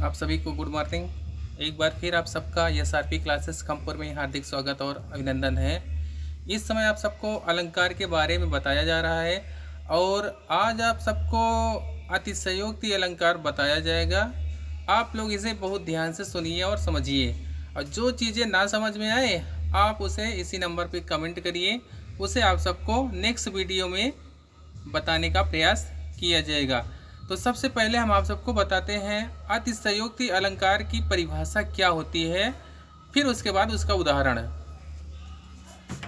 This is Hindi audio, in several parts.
आप सभी को गुड मॉर्निंग। एक बार फिर आप सबका SRP क्लासेस खमपुर में हार्दिक स्वागत और अभिनंदन है। इस समय आप सबको अलंकार के बारे में बताया जा रहा है और आज आप सबको अतिशयोक्ति अलंकार बताया जाएगा। आप लोग इसे बहुत ध्यान से सुनिए और समझिए, और जो चीज़ें ना समझ में आए आप उसे इसी नंबर पे कमेंट करिए, उसे आप सबको नेक्स्ट वीडियो में बताने का प्रयास किया जाएगा। तो सबसे पहले हम आप सबको बताते हैं अतिशयोक्ति अलंकार की परिभाषा क्या होती है, फिर उसके बाद उसका उदाहरण।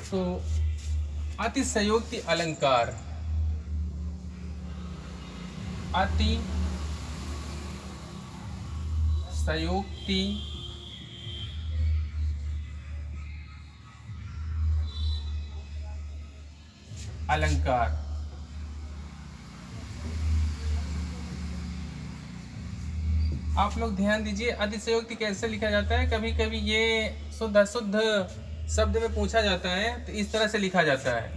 तो अतिशयोक्ति अलंकार, अतिशयोक्ति अलंकार आप लोग ध्यान दीजिए, अतिशयोक्ति कैसे लिखा जाता है। कभी कभी ये शुद्ध अशुद्ध शब्द में पूछा जाता है तो इस तरह से लिखा जाता है।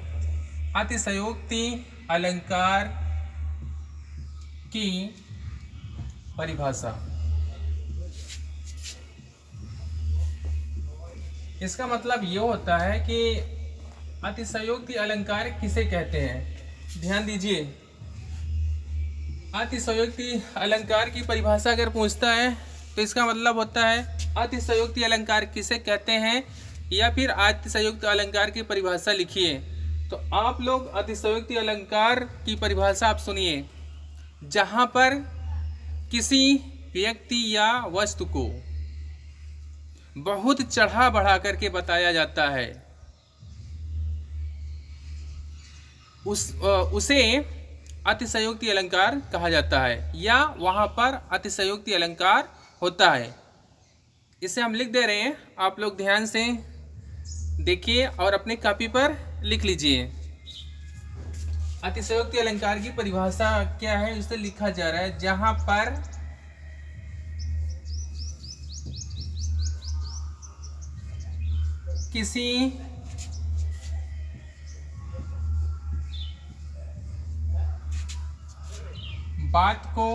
अतिशयोक्ति अलंकार की परिभाषा, इसका मतलब ये होता है कि अतिशयोक्ति अलंकार किसे कहते हैं। ध्यान दीजिए, अतिशयोक्ति अलंकार की परिभाषा अगर पूछता है तो इसका मतलब होता है अतिशयोक्ति अलंकार किसे कहते हैं, या फिर अतिशयोक्ति अलंकार की परिभाषा लिखिए। तो आप लोग अतिशयोक्ति अलंकार की परिभाषा आप सुनिए। जहाँ पर किसी व्यक्ति या वस्तु को बहुत चढ़ा बढ़ा करके बताया जाता है, उसे अतिशयोक्ति अलंकार कहा जाता है, या वहाँ पर अतिशयोक्ति अलंकार होता है। इसे हम लिख दे रहे हैं, आप लोग ध्यान से देखिए और अपने कॉपी पर लिख लीजिए। अतिशयोक्ति अलंकार की परिभाषा क्या है, उसे लिखा जा रहा है। जहाँ पर किसी बात को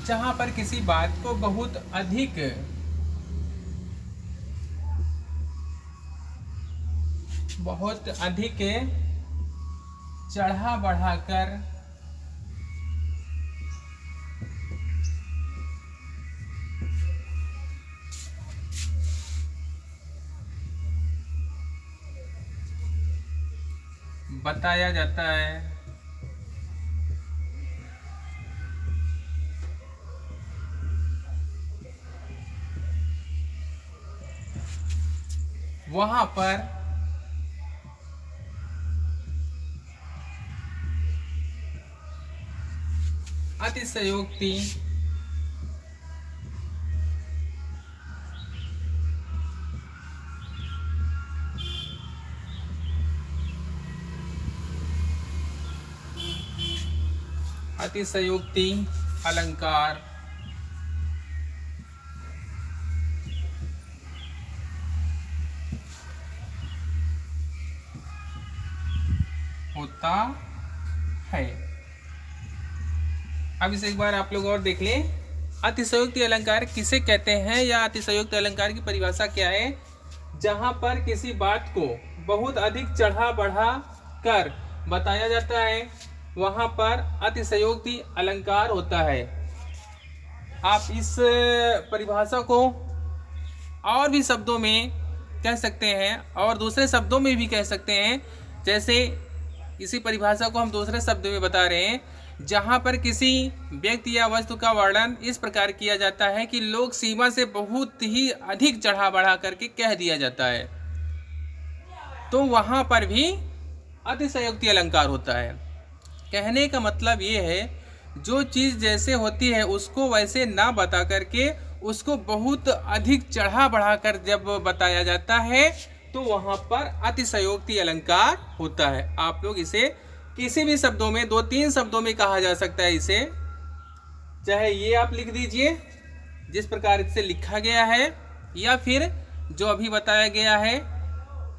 जहां पर किसी बात को बहुत अधिक चढ़ा बढ़ाकर बताया जाता है, वहां पर अतिशयोक्ति अलंकार होता है। अब इसे एक बार आप लोग और देख लें, अतिशयोक्ति अलंकार किसे कहते हैं या अतिशयोक्ति अलंकार की परिभाषा क्या है। जहां पर किसी बात को बहुत अधिक चढ़ा बढ़ा कर बताया जाता है, वहां पर अतिशयोक्ति अलंकार होता है। आप इस परिभाषा को और भी शब्दों में कह सकते हैं और दूसरे शब्दों में भी कह सकते हैं। जैसे इसी परिभाषा को हम दूसरे शब्द में बता रहे हैं, जहां पर किसी व्यक्ति या वस्तु का वर्णन इस प्रकार किया जाता है कि लोग सीमा से बहुत ही अधिक चढ़ा बढ़ा करके कह दिया जाता है, तो वहां पर भी अतिशयोक्ति अलंकार होता है। कहने का मतलब ये है, जो चीज़ जैसे होती है उसको वैसे ना बता करके उसको बहुत अधिक चढ़ा बढ़ा कर जब बताया जाता है तो वहाँ पर अतिशयोक्ति अलंकार होता है। आप लोग इसे किसी भी शब्दों में, 2-3 शब्दों में कहा जा सकता है इसे। चाहे ये आप लिख दीजिए जिस प्रकार से लिखा गया है या फिर जो अभी बताया गया है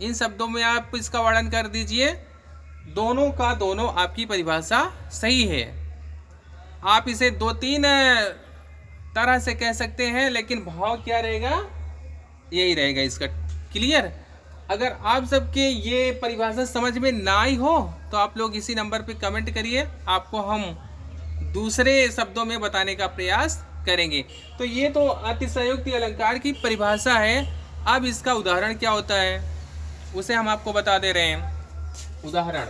इन शब्दों में आप इसका वर्णन कर दीजिए। दोनों का दोनों आपकी परिभाषा सही है। आप इसे 2-3 तरह से कह सकते हैं, लेकिन भाव क्या रहेगा, यही रहेगा इसका। क्लियर? अगर आप सबके ये परिभाषा समझ में ना आई हो तो आप लोग इसी नंबर पे कमेंट करिए, आपको हम दूसरे शब्दों में बताने का प्रयास करेंगे। तो ये तो अतिशयोक्ति अलंकार की परिभाषा है। अब इसका उदाहरण क्या होता है उसे हम आपको बता दे रहे हैं। उदाहरण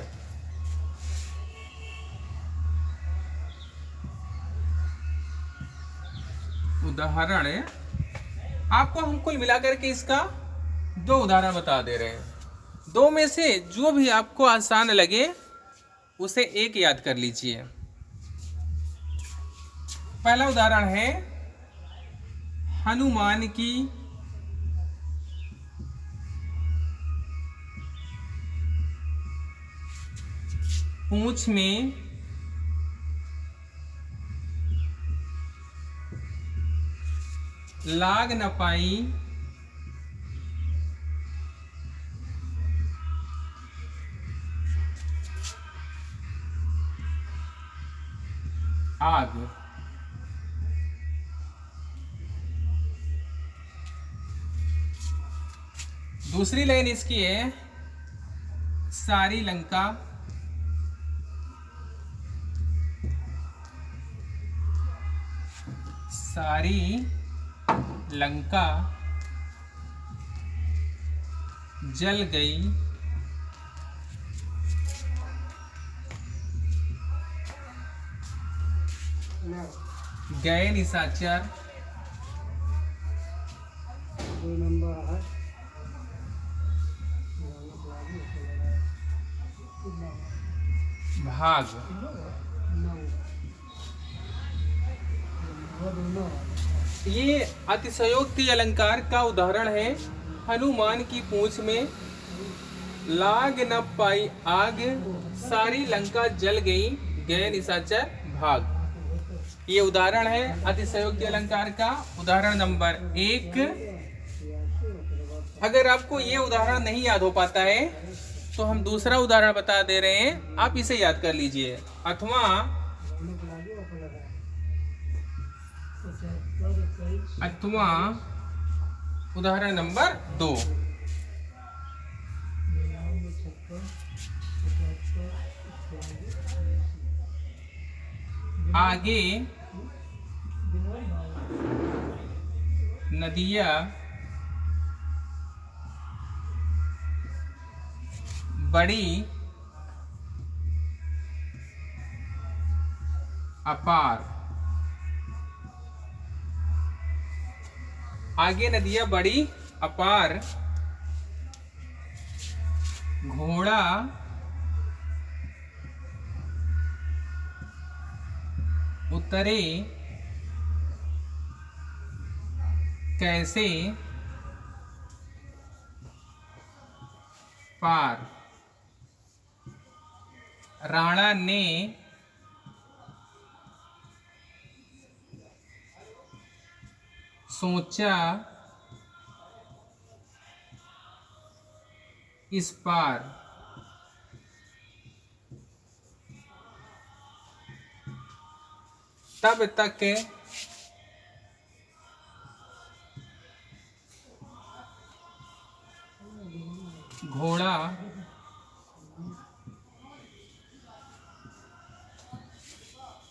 आपको हम कुल मिलाकर के इसका 2 उदाहरण बता दे रहे हैं। 2 में से जो भी आपको आसान लगे उसे एक याद कर लीजिए। पहला उदाहरण है हनुमान की पूंछ में लाग न पाई आग। दूसरी लाइन इसकी है सारी लंका जल गई गए निशाचर भाग। ये अतिशयोक्ति अलंकार का उदाहरण है। हनुमान की पूंछ में लाग न पाई आग, सारी लंका जल गई, गए निशाचर भाग। ये उदाहरण है अतिशयोक्ति अलंकार का, उदाहरण नंबर 1। अगर आपको ये उदाहरण नहीं याद हो पाता है तो हम दूसरा उदाहरण बता दे रहे हैं, आप इसे याद कर लीजिए। अथवा उदाहरण नंबर 2। आगे नदियाँ बड़ी अपार। आगे नदियाँ बड़ी अपार, घोड़ा उतरे कैसे पार। राणा ने सोचा इस पार। तब तक घोड़ा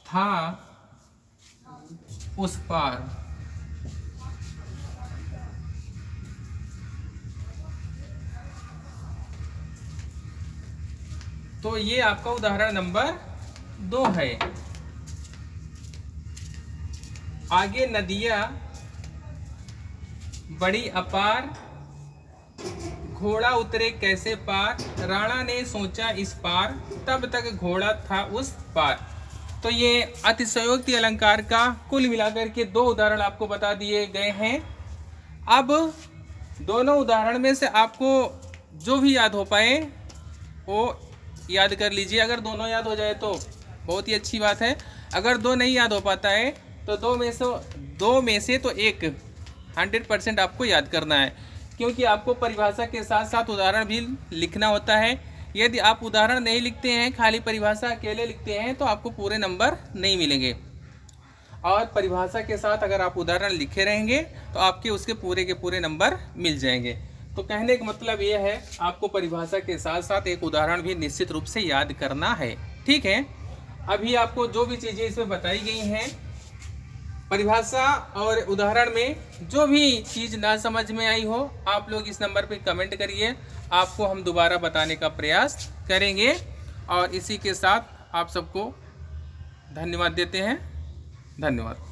था उस पार। तो ये आपका उदाहरण नंबर 2 है। आगे नदियाँ बड़ी अपार, घोड़ा उतरे कैसे पार, राणा ने सोचा इस पार, तब तक घोड़ा था उस पार। तो ये अतिशयोक्ति अलंकार का कुल मिलाकर के 2 उदाहरण आपको बता दिए गए हैं। अब दोनों उदाहरण में से आपको जो भी याद हो पाए वो याद कर लीजिए। अगर दोनों याद हो जाए तो बहुत ही अच्छी बात है। अगर 2 नहीं याद हो पाता है तो दो में से तो एक 100% आपको याद करना है, क्योंकि आपको परिभाषा के साथ साथ उदाहरण भी लिखना होता है। यदि आप उदाहरण नहीं लिखते हैं, खाली परिभाषा अकेले लिखते हैं, तो आपको पूरे नंबर नहीं मिलेंगे। और परिभाषा के साथ अगर आप उदाहरण लिखे रहेंगे तो आपके उसके पूरे के पूरे नंबर मिल जाएंगे। तो कहने का मतलब ये है, आपको परिभाषा के साथ साथ एक उदाहरण भी निश्चित रूप से याद करना है। ठीक है, अभी आपको जो भी चीज़ें इसमें बताई गई हैं, परिभाषा और उदाहरण में जो भी चीज़ ना समझ में आई हो, आप लोग इस नंबर पर कमेंट करिए, आपको हम दोबारा बताने का प्रयास करेंगे। और इसी के साथ आप सबको धन्यवाद देते हैं। धन्यवाद।